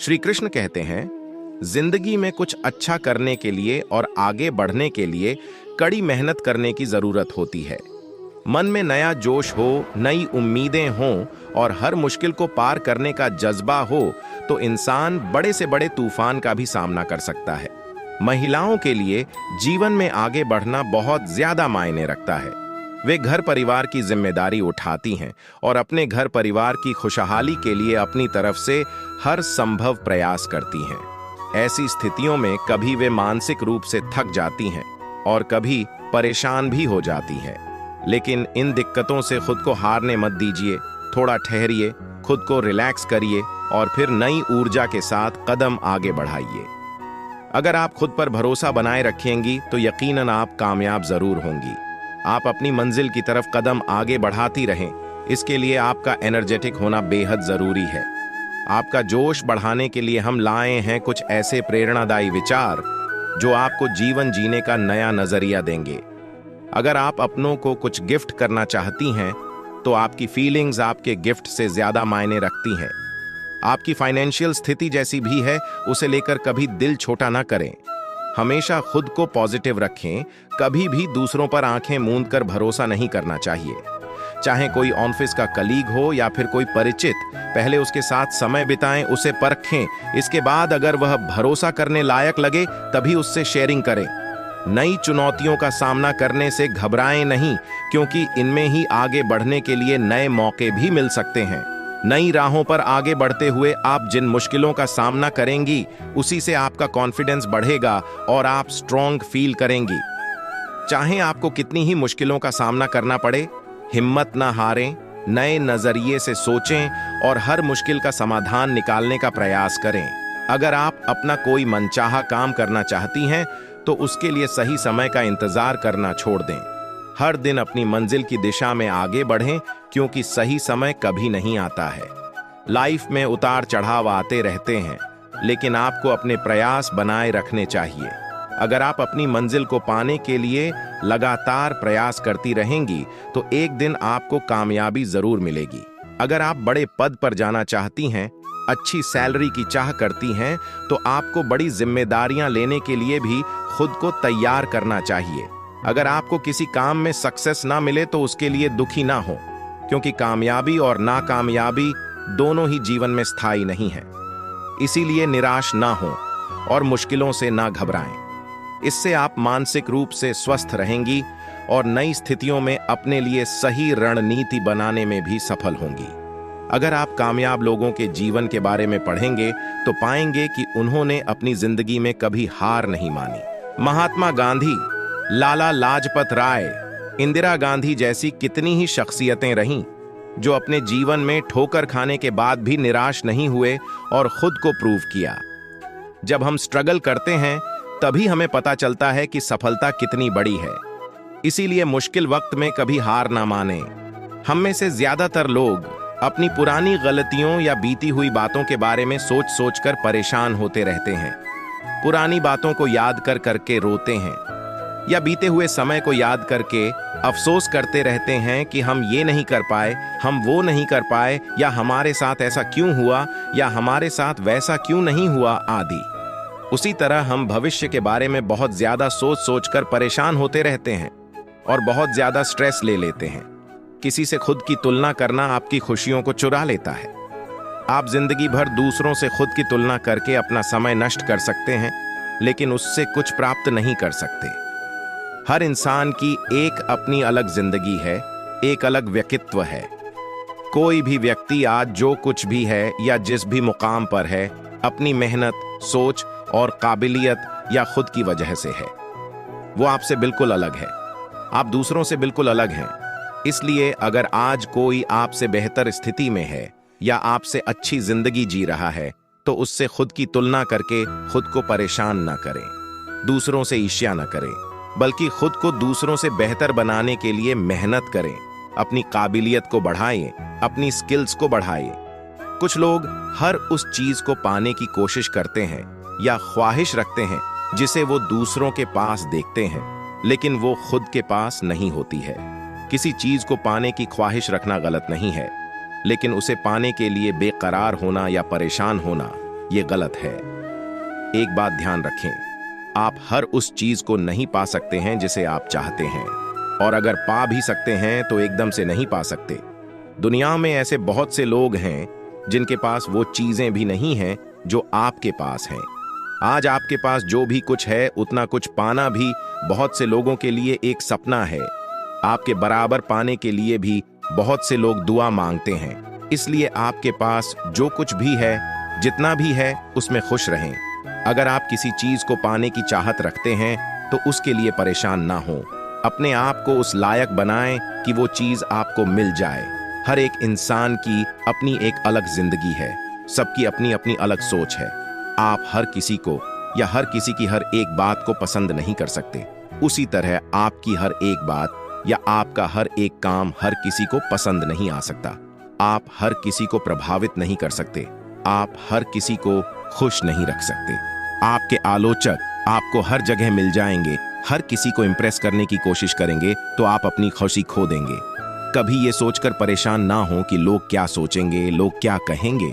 श्री कृष्ण कहते हैं, जिंदगी में कुछ अच्छा करने के लिए और आगे बढ़ने के लिए कड़ी मेहनत करने की जरूरत होती है। मन में नया जोश हो, नई उम्मीदें हों और हर मुश्किल को पार करने का जज्बा हो तो इंसान बड़े से बड़े तूफान का भी सामना कर सकता है। महिलाओं के लिए जीवन में आगे बढ़ना बहुत ज्यादा मायने रखता है। वे घर परिवार की जिम्मेदारी उठाती हैं और अपने घर परिवार की खुशहाली के लिए अपनी तरफ से हर संभव प्रयास करती हैं। ऐसी स्थितियों में कभी वे मानसिक रूप से थक जाती हैं और कभी परेशान भी हो जाती हैं। लेकिन इन दिक्कतों से खुद को हारने मत दीजिए। थोड़ा ठहरिए, खुद को रिलैक्स करिए और फिर नई ऊर्जा के साथ कदम आगे बढ़ाइए। अगर आप खुद पर भरोसा बनाए रखेंगी तो यकीनन आप कामयाब जरूर होंगी। आप अपनी मंजिल की तरफ कदम आगे बढ़ाती रहें। इसके लिए आपका एनर्जेटिक होना बेहद जरूरी है। आपका जोश बढ़ाने के लिए हम लाए हैं कुछ ऐसे प्रेरणादायी विचार जो आपको जीवन जीने का नया नजरिया देंगे। अगर आप अपनों को कुछ गिफ्ट करना चाहती हैं तो आपकी फीलिंग्स आपके गिफ्ट से ज्यादा मायने रखती हैं। आपकी फाइनेंशियल स्थिति जैसी भी है, उसे लेकर कभी दिल छोटा ना करें। हमेशा खुद को पॉजिटिव रखें। कभी भी दूसरों पर आंखें मूंद कर भरोसा नहीं करना चाहिए। चाहे कोई ऑफिस का कलीग हो या फिर कोई परिचित, पहले उसके साथ समय बिताएं, उसे परखें। इसके बाद अगर वह भरोसा करने लायक लगे तभी उससे शेयरिंग करें। नई चुनौतियों का सामना करने से घबराएं नहीं, क्योंकि इनमें ही आगे बढ़ने के लिए नए मौके भी मिल सकते हैं। नई राहों पर आगे बढ़ते हुए आप जिन मुश्किलों का सामना करेंगी, उसी से आपका कॉन्फिडेंस बढ़ेगा और आप स्ट्रॉन्ग फील करेंगी। चाहे आपको कितनी ही मुश्किलों का सामना करना पड़े, हिम्मत ना हारें, नए नजरिए से सोचें और हर मुश्किल का समाधान निकालने का प्रयास करें। अगर आप अपना कोई मनचाहा काम करना चाहती हैं तो उसके लिए सही समय का इंतजार करना छोड़ दें। हर दिन अपनी मंजिल की दिशा में आगे बढ़ें, क्योंकि सही समय कभी नहीं आता है। लाइफ में उतार चढ़ाव आते रहते हैं, लेकिन आपको अपने प्रयास बनाए रखने चाहिए। अगर आप अपनी मंजिल को पाने के लिए लगातार प्रयास करती रहेंगी तो एक दिन आपको कामयाबी जरूर मिलेगी। अगर आप बड़े पद पर जाना चाहती हैं, अच्छी सैलरी की चाह करती हैं, तो आपको बड़ी जिम्मेदारियां लेने के लिए भी खुद को तैयार करना चाहिए। अगर आपको किसी काम में सक्सेस ना मिले तो उसके लिए दुखी ना हो, क्योंकि कामयाबी और नाकामयाबी दोनों ही जीवन में स्थायी नहीं है। इसीलिए निराश ना हो और मुश्किलों से ना घबराएं। इससे आप मानसिक रूप से स्वस्थ रहेंगी और नई स्थितियों में अपने लिए सही रणनीति बनाने में भी सफल होंगी। अगर आप कामयाब लोगों के जीवन के बारे में पढ़ेंगे तो पाएंगे कि उन्होंने अपनी जिंदगी में कभी हार नहीं मानी। महात्मा गांधी, लाला लाजपत राय, इंदिरा गांधी जैसी कितनी ही शख्सियतें रहीं जो अपने जीवन में ठोकर खाने के बाद भी निराश नहीं हुए और खुद को प्रूव किया। जब हम स्ट्रगल करते हैं तभी हमें पता चलता है कि सफलता कितनी बड़ी है। इसीलिए मुश्किल वक्त में कभी हार ना माने। हम में से ज्यादातर लोग अपनी पुरानी गलतियों या बीती हुई बातों के बारे में सोच सोच कर परेशान होते रहते हैं। पुरानी बातों को याद कर करके रोते हैं या बीते हुए समय को याद करके अफसोस करते रहते हैं कि हम ये नहीं कर पाए, हम वो नहीं कर पाए, या हमारे साथ ऐसा क्यों हुआ, या हमारे साथ वैसा क्यों नहीं हुआ आदि। उसी तरह हम भविष्य के बारे में बहुत ज्यादा सोच सोच कर परेशान होते रहते हैं और बहुत ज्यादा स्ट्रेस ले लेते हैं। किसी से खुद की तुलना करना आपकी खुशियों को चुरा लेता है। आप जिंदगी भर दूसरों से खुद की तुलना करके अपना समय नष्ट कर सकते हैं, लेकिन उससे कुछ प्राप्त नहीं कर सकते। हर इंसान की एक अपनी अलग जिंदगी है, एक अलग व्यक्तित्व है। कोई भी व्यक्ति आज जो कुछ भी है या जिस भी मुकाम पर है, अपनी मेहनत, सोच और काबिलियत या खुद की वजह से है। वो आपसे बिल्कुल अलग है। आप दूसरों से बिल्कुल अलग हैं। इसलिए अगर आज कोई आपसे बेहतर स्थिति में है या आपसे अच्छी जिंदगी जी रहा है तो उससे खुद की तुलना करके खुद को परेशान ना करें। दूसरों से ईर्ष्या ना करें, बल्कि खुद को दूसरों से बेहतर बनाने के लिए मेहनत करें। अपनी काबिलियत को बढ़ाएं, अपनी स्किल्स को बढ़ाएं। कुछ लोग हर उस चीज को पाने की कोशिश करते हैं या ख्वाहिश रखते हैं जिसे वो दूसरों के पास देखते हैं, लेकिन वो खुद के पास नहीं होती है। किसी चीज को पाने की ख्वाहिश रखना गलत नहीं है, लेकिन उसे पाने के लिए बेकरार होना या परेशान होना, ये गलत है। एक बात ध्यान रखें, आप हर उस चीज को नहीं पा सकते हैं जिसे आप चाहते हैं, और अगर पा भी सकते हैं तो एकदम से नहीं पा सकते। दुनिया में ऐसे बहुत से लोग हैं जिनके पास वो चीजें भी नहीं हैं जो आपके पास हैं। आज आपके पास जो भी कुछ है, उतना कुछ पाना भी बहुत से लोगों के लिए एक सपना है। आपके बराबर पाने के लिए भी बहुत से लोग दुआ मांगते हैं। इसलिए आपके पास जो कुछ भी है, जितना भी है, उसमें खुश रहें। अगर आप किसी चीज को पाने की चाहत रखते हैं तो उसके लिए परेशान ना हो। अपने आप को उस लायक बनाएं कि वो चीज आपको मिल जाए। हर एक इंसान की अपनी एक अलग जिंदगी है, सबकी अपनी अपनी अलग सोच है। आप हर किसी को या हर किसी की हर एक बात को पसंद नहीं कर सकते। उसी तरह आपकी हर एक बात या आपका हर एक काम हर किसी को पसंद नहीं आ सकता। आप हर किसी को प्रभावित नहीं कर सकते। आप हर किसी को खुश नहीं रख सकते। आपके आलोचक आपको हर जगह मिल जाएंगे। हर किसी को इम्प्रेस करने की कोशिश करेंगे तो आप अपनी खुशी खो देंगे। कभी ये सोचकर परेशान ना हो कि लोग क्या सोचेंगे, लोग क्या कहेंगे।